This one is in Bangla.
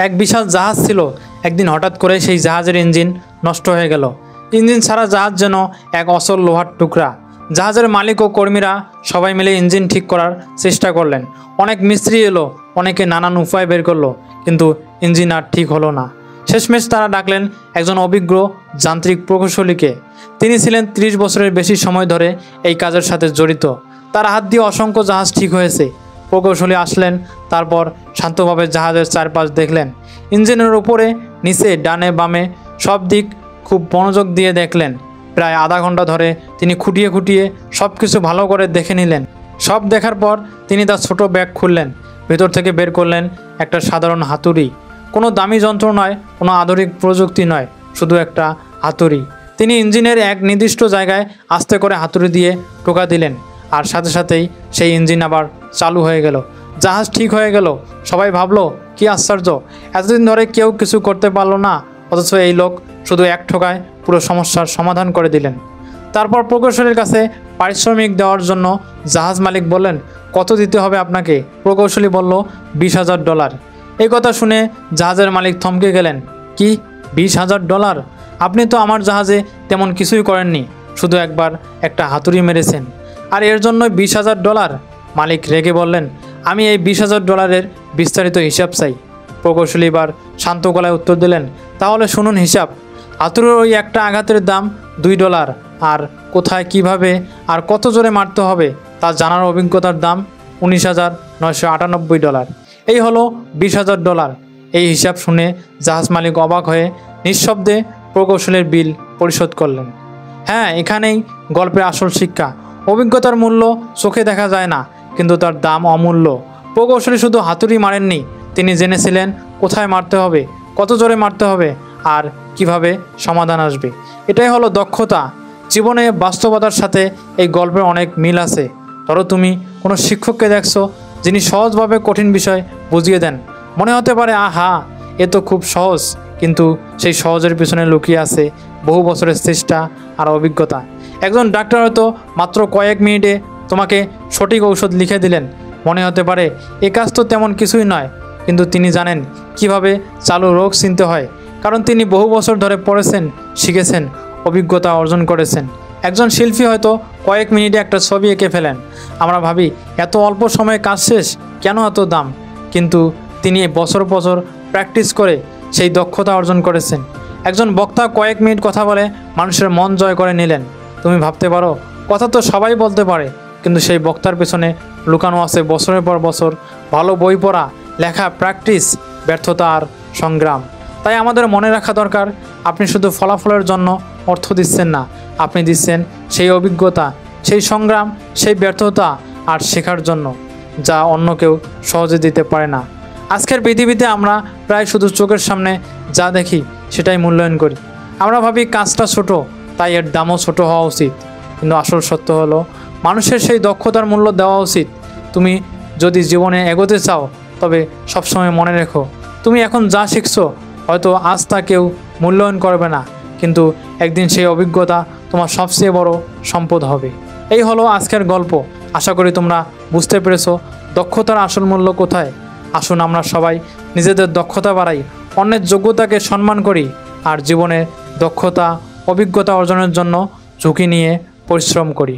এক বিশাল জাহাজ ছিল। একদিন হঠাৎ করে সেই জাহাজের ইঞ্জিন নষ্ট হয়ে গেল। ইঞ্জিন ছাড়া জাহাজ যেন এক অচল লোহার টুকরা। জাহাজের মালিক ও কর্মীরা সবাই মিলে ইঞ্জিন ঠিক করার চেষ্টা করলেন। অনেক মিস্ত্রি এলো, অনেকে নানান উপায় বের করলো, কিন্তু ইঞ্জিন আর ঠিক হলো না। শেষমেশ তারা ডাকলেন একজন অভিজ্ঞ যান্ত্রিক প্রকৌশলীকে। তিনি ছিলেন 30 বছরের বেশি সময় ধরে এই কাজের সাথে জড়িত। তার হাত দিয়ে অসংখ্য জাহাজ ঠিক হয়েছে। প্রকৌশলী আসলেন, তারপর শান্তভাবে জাহাজের চারপাশ দেখলেন। ইঞ্জিনের উপরে, নিচে, ডানে বামে সব দিক খুব মনোযোগ দিয়ে দেখলেন। প্রায় আধা ঘন্টা ধরে তিনি খুঁটিয়ে খুঁটিয়ে সব কিছু ভালো করে দেখে নিলেন। সব দেখার পর তিনি তার ছোট ব্যাগ খুললেন। ভেতর থেকে বের করলেন একটা সাধারণ হাতুড়ি। কোনো দামি যন্ত্র নয়, কোনো আধুনিক প্রযুক্তি নয়, শুধু একটা হাতুড়ি। তিনি ইঞ্জিনের এক নির্দিষ্ট জায়গায় আস্তে করে হাতুড়ি দিয়ে টোকা দিলেন, আর সাথে সাথেই সেই ইঞ্জিন আবার চালু হয়ে গেল। জাহাজ ঠিক হয়ে গেল। সবাই ভাবলো, কি আশ্চর্য, এতদিন ধরে কেউ কিছু করতে পারলো না, অথচ এই লোক শুধু এক ঠোকায় পুরো সমস্যার সমাধান করে দিলেন। তারপর প্রকৌশলীর কাছে পারিশ্রমিক দেওয়ার জন্য জাহাজ মালিক বললেন, কত দিতে হবে আপনাকে? প্রকৌশলী বলল, $20,000। এই কথা শুনে জাহাজের মালিক থমকে গেলেন। কি, $20,000? আপনি তো আমার জাহাজে তেমন কিছুই করেননি, শুধু একবার একটা হাতুড়ি মেরেছেন, আর এর জন্য $20,000? মালিক রেগে বললেন, আমি এই $20,000-এর বিস্তারিত হিসাব চাই। প্রকৌশলী এবার শান্ত গলায় উত্তর দিলেন, তাহলে শুনুন হিসাব। হাতুড়ির ওই একটা আঘাতের দাম $2, আর কোথায়, কিভাবে আর কত জোরে মারতে হবে তা জানার অভিজ্ঞতার দাম $19,998। এই হলো $20,000। এই হিসাব শুনে জাহাজ মালিক অবাক হয়ে নিঃশব্দে প্রকৌশলীর বিল পরিশোধ করলেন। হ্যাঁ, এখানেই গল্পের আসল শিক্ষা। অভিজ্ঞতার মূল্য চোখে দেখা যায় না, কিন্তু তার দাম অমূল্য। প্রকৌশলী শুধু হাতুড়ি মারেননি, তিনি জেনেছিলেন কোথায় মারতে হবে, কত জোরে মারতে হবে, আর কিভাবে সমাধান আসবে। এটাই হলো দক্ষতা। জীবনে বাস্তবতার সাথে এই গল্পের অনেক মিল আছে। ধরো তুমি কোনো শিক্ষককে দেখছো, যিনি সহজভাবে কঠিন বিষয় বুঝিয়ে দেন। মনে হতে পারে, আহা, এ তো খুব সহজ, কিন্তু সেই সহজের পিছনে লুকিয়ে আছে বহু বছরের চেষ্টা আর অভিজ্ঞতা। একজন ডাক্তার হয়তো মাত্র কয়েক মিনিটে তোমাকে সঠিক ঔষধ লিখে দিলেন। মনে হতে পারে এ কাজ তো তেমন কিছুই নয়, কিন্তু তিনি জানেন কিভাবে চালু রোগ চিনতে হয়, কারণ তিনি বহু বছর ধরে পড়েছেন, শিখেছেন, অভিজ্ঞতা অর্জন করেছেন। একজন শিল্পী হয়তো কয়েক মিনিটে একটা ছবি এঁকে ফেলেন। আমরা ভাবি এত অল্প সময়ে কাজ শেষ, কেন এত দাম? কিন্তু তিনি বছর বছর প্র্যাকটিস করে সেই দক্ষতা অর্জন করেছেন। একজন বক্তা কয়েক মিনিট কথা বলে মানুষের মন জয় করে নিলেন। তুমি ভাবতে পারো, কথা তো সবাই বলতে পারে, কিন্তু সেই বক্তার পেছনে লুকানো আছে বছরের পর বছর ভালো বই পড়া, লেখা, প্র্যাকটিস, ব্যর্থতা আর সংগ্রাম। তাই আমাদের মনে রাখা দরকার, আপনি শুধু ফলাফলের জন্য অর্থ দিচ্ছেন না, আপনি দিচ্ছেন সেই অভিজ্ঞতা, সেই সংগ্রাম, সেই ব্যর্থতা আর শেখার জন্য, যা অন্য কেউ সহজে দিতে পারে না। আজকের পৃথিবীতে আমরা প্রায় শুধু চোখের সামনে যা দেখি সেটাই মূল্যায়ন করি। আমরা ভাবি কাজটা ছোট, তাই এর দামও ছোট হওয়া উচিত। কিন্তু আসল সত্য হলো, মানুষের সেই দক্ষতার মূল্য দেওয়া উচিত। তুমি যদি জীবনে এগোতে চাও, তবে সবসময় মনে রেখো, তুমি এখন যা শিখছো হয়তো আজ তা কেউ মূল্যায়ন করবে না, কিন্তু একদিন সেই অভিজ্ঞতা তোমার সবচেয়ে বড় সম্পদ হবে। এই হলো আজকের গল্প। আশা করি তোমরা বুঝতে পেরেছো দক্ষতার আসল মূল্য কোথায়। আসুন আমরা সবাই নিজেদের দক্ষতা বাড়াই, অন্যের যোগ্যতাকে সম্মান করি, আর জীবনে দক্ষতা, অভিজ্ঞতা অর্জনের জন্য ঝুঁকি নিয়ে পরিশ্রম করি।